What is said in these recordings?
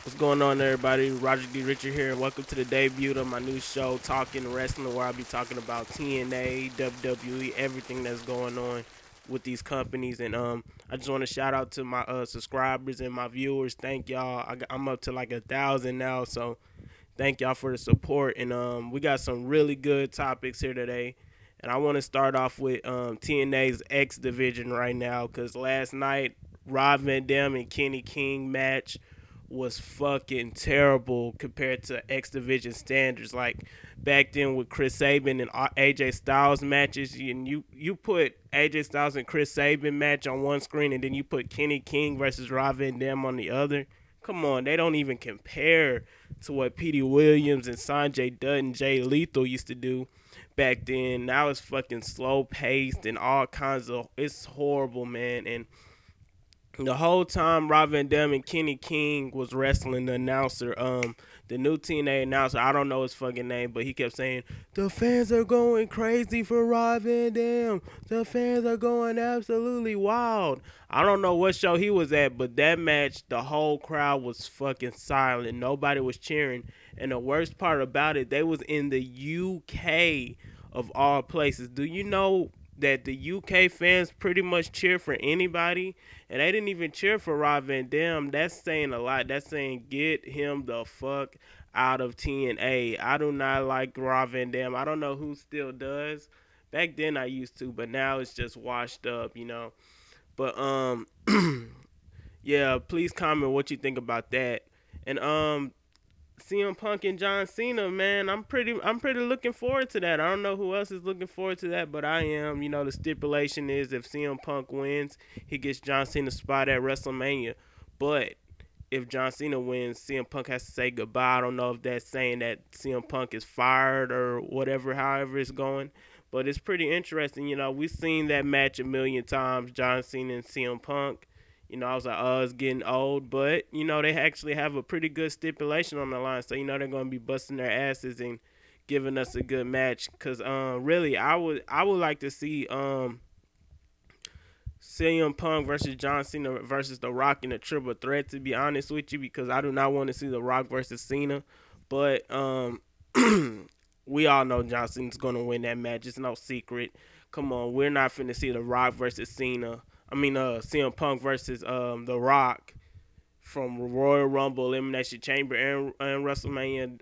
What's going on, everybody? Rodric Richard here, and welcome to the debut of my new show, Talking Wrestling, where I'll be talking about TNA, WWE, everything that's going on with these companies. And I just want to shout out to my subscribers and my viewers. Thank y'all. I'm up to like 1,000 now, so thank y'all for the support. And we got some really good topics here today. And I want to start off with TNA's X division right now, because last night Rob Van Dam and Kenny King match was fucking terrible compared to X Division standards. Like back then with Chris Sabin and AJ Styles matches, and you put AJ Styles and Chris Sabin match on one screen, and then you put Kenny King versus Rob Van Dam on the other. Come on, they don't even compare to what Petey Williams and Sanjay Dutt and Jay Lethal used to do back then. Now it's fucking slow paced and all kinds of. It's horrible, man. And the whole time Rob Van Dam and Kenny King was wrestling, the new TNA announcer, I don't know his fucking name, but he kept saying, the fans are going crazy for Rob Van Dam. The fans are going absolutely wild. I don't know what show he was at, but that match, the whole crowd was fucking silent. Nobody was cheering. And the worst part about it, they was in the UK of all places. Do you know that the UK fans pretty much cheer for anybody, and they didn't even cheer for Rob Van Dam? That's saying a lot. That's saying get him the fuck out of TNA. I do not like Rob Van Dam. I don't know who still does. Back then I used to, but now it's just washed up, you know. But yeah, please comment what you think about that. And CM Punk and John Cena, man, I'm pretty looking forward to that. I don't know who else is looking forward to that, but I am. You know, the stipulation is if CM Punk wins, he gets John Cena's spot at WrestleMania. But if John Cena wins, CM Punk has to say goodbye. I don't know if that's saying that CM Punk is fired or whatever, however it's going. But it's pretty interesting. You know, we've seen that match a million times, John Cena and CM Punk. You know, I was like, oh, it's getting old. But, you know, they actually have a pretty good stipulation on the line. So, you know, they're going to be busting their asses and giving us a good match. Because, really, I would like to see CM Punk versus John Cena versus The Rock in a triple threat, to be honest with you. Because I do not want to see The Rock versus Cena. But we all know John Cena's going to win that match. It's no secret. Come on, we're not finna see The Rock versus Cena. CM Punk versus The Rock from Royal Rumble, Elimination Chamber, and WrestleMania.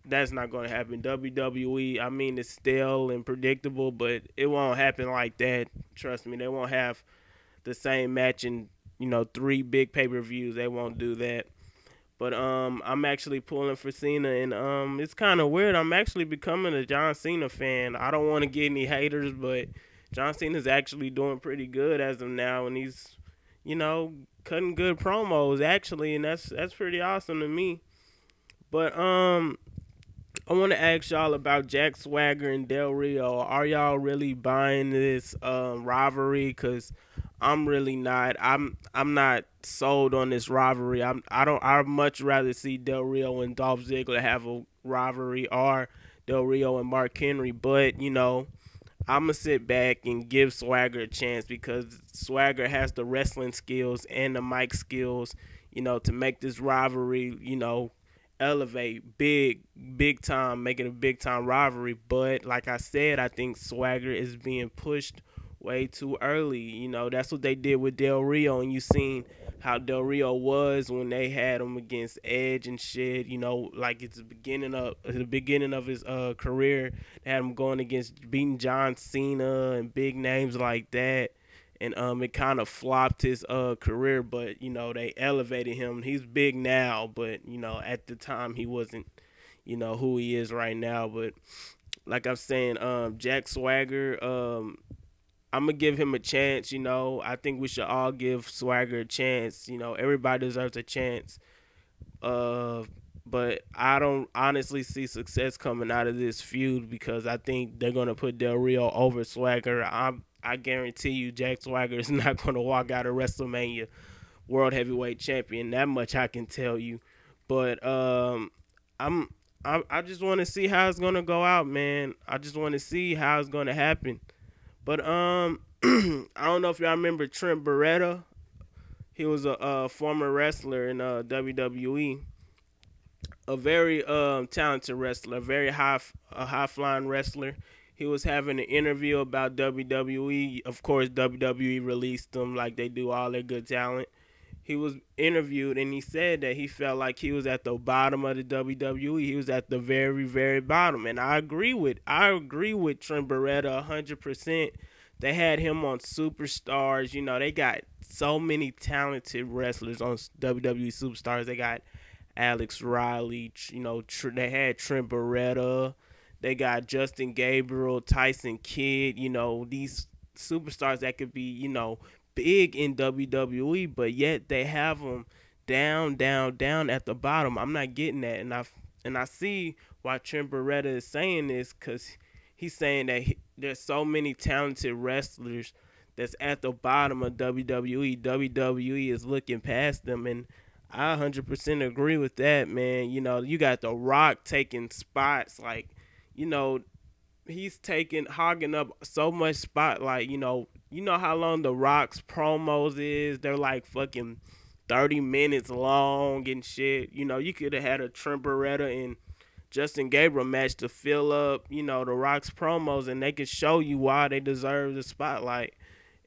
That's not going to happen. WWE, it's stale and predictable, but it won't happen like that. Trust me, they won't have the same match in 3 big pay-per-views. They won't do that. But I'm actually pulling for Cena, and it's kind of weird. I'm actually becoming a John Cena fan. I don't want to get any haters, but John Cena's actually doing pretty good as of now, and he's, cutting good promos actually, and that's pretty awesome to me. But I want to ask y'all about Jack Swagger and Del Rio. Are y'all really buying this rivalry? Cause I'm really not. I'm not sold on this rivalry. I'd much rather see Del Rio and Dolph Ziggler have a rivalry, or Del Rio and Mark Henry. But I'm going to sit back and give Swagger a chance, because Swagger has the wrestling skills and the mic skills, to make this rivalry, elevate big time, make it a big time rivalry. But like I said, I think Swagger is being pushed way too early. That's what they did with Del Rio, and you seen how Del Rio was when they had him against Edge and shit. Like it's the beginning of his career. They had him going against beating John Cena and big names like that, and it kind of flopped his career. But they elevated him. He's big now, but at the time he wasn't who he is right now. But like I'm saying, Jack Swagger, I'm going to give him a chance. I think we should all give Swagger a chance. Everybody deserves a chance. But I don't honestly see success coming out of this feud, because I think they're going to put Del Rio over Swagger. I guarantee you Jack Swagger is not going to walk out of WrestleMania World Heavyweight Champion. That much I can tell you. But I just want to see how it's going to go out, man. I just want to see how it's going to happen. But I don't know if y'all remember Trent Baretta. He was a former wrestler in WWE. a very talented wrestler, a very high flying wrestler. He was having an interview about WWE. Of course, WWE released him like they do all their good talent. He was interviewed and he said that he felt like he was at the bottom of the WWE. He was at the very, very bottom, and I agree with Trent Baretta 100%. They had him on Superstars. You know, they got so many talented wrestlers on WWE Superstars. They got Alex Riley. You know, they had Trent Baretta. They got Justin Gabriel, Tyson Kidd. You know, these superstars that could be, big in WWE, but yet they have them down, down, down at the bottom. I'm not getting that, and I see why Trent Baretta is saying this, because he's saying that there's so many talented wrestlers that's at the bottom of WWE. WWE is looking past them, and I 100% agree with that, man. You know, you got The Rock taking spots, like, you know, he's hogging up so much spotlight. You know how long The Rock's promos is? They're like fucking 30 minutes long and shit. You know, you could have had a Trent Baretta and Justin Gabriel match to fill up, The Rock's promos, and they could show you why they deserve the spotlight.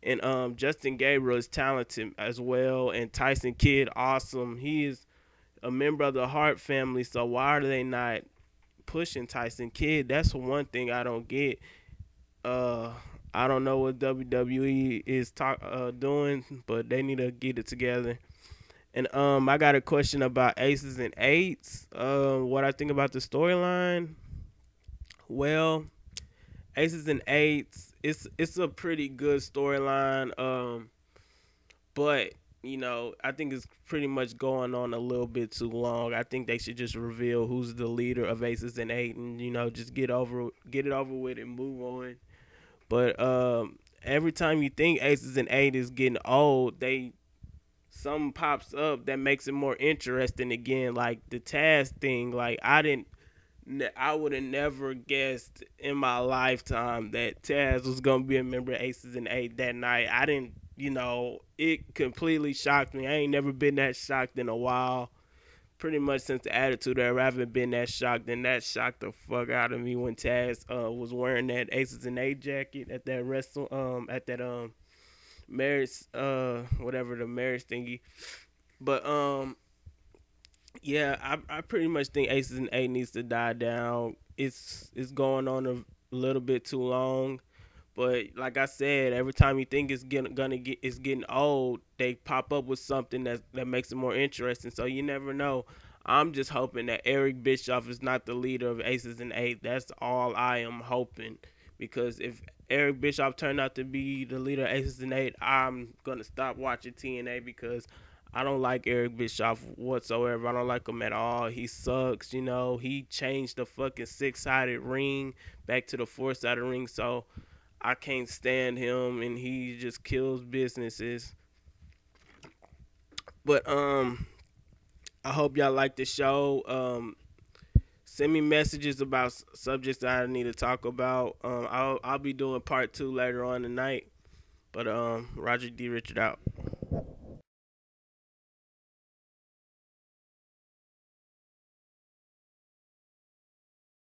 And Justin Gabriel is talented as well, and Tyson Kidd, awesome. He is a member of the Hart family, so why are they not pushing Tyson Kidd? That's one thing I don't get. I don't know what WWE is doing, but they need to get it together. And I got a question about Aces and Eights. What I think about the storyline? Well, Aces and Eights, it's a pretty good storyline. But I think it's pretty much going on a little bit too long. I think they should just reveal who's the leader of Aces and Eight, and just get it over with and move on. But every time you think Aces and Eight is getting old, something pops up that makes it more interesting again. Like the Taz thing. Like I would have never guessed in my lifetime that Taz was gonna be a member of Aces and Eight that night. I didn't. It completely shocked me. I ain't never been that shocked in a while. Pretty much since the Attitude Era, I haven't been that shocked, and that shocked the fuck out of me when Taz was wearing that Aces and Eight jacket at that marriage whatever the marriage thingy. But yeah, I pretty much think Aces and Eight needs to die down. It's going on a little bit too long. But like I said, every time you think it's getting old, they pop up with something that makes it more interesting. So you never know. I'm just hoping that Eric Bischoff is not the leader of Aces and Eight. That's all I am hoping. Because if Eric Bischoff turned out to be the leader of Aces and Eight, I'm gonna stop watching TNA, because I don't like Eric Bischoff whatsoever. I don't like him at all. He sucks. He changed the fucking 6-sided ring back to the 4-sided ring. So I can't stand him, and he just kills businesses. But I hope y'all like the show. Send me messages about subjects that I need to talk about. I'll be doing part 2 later on tonight. But Roger D. Richard out.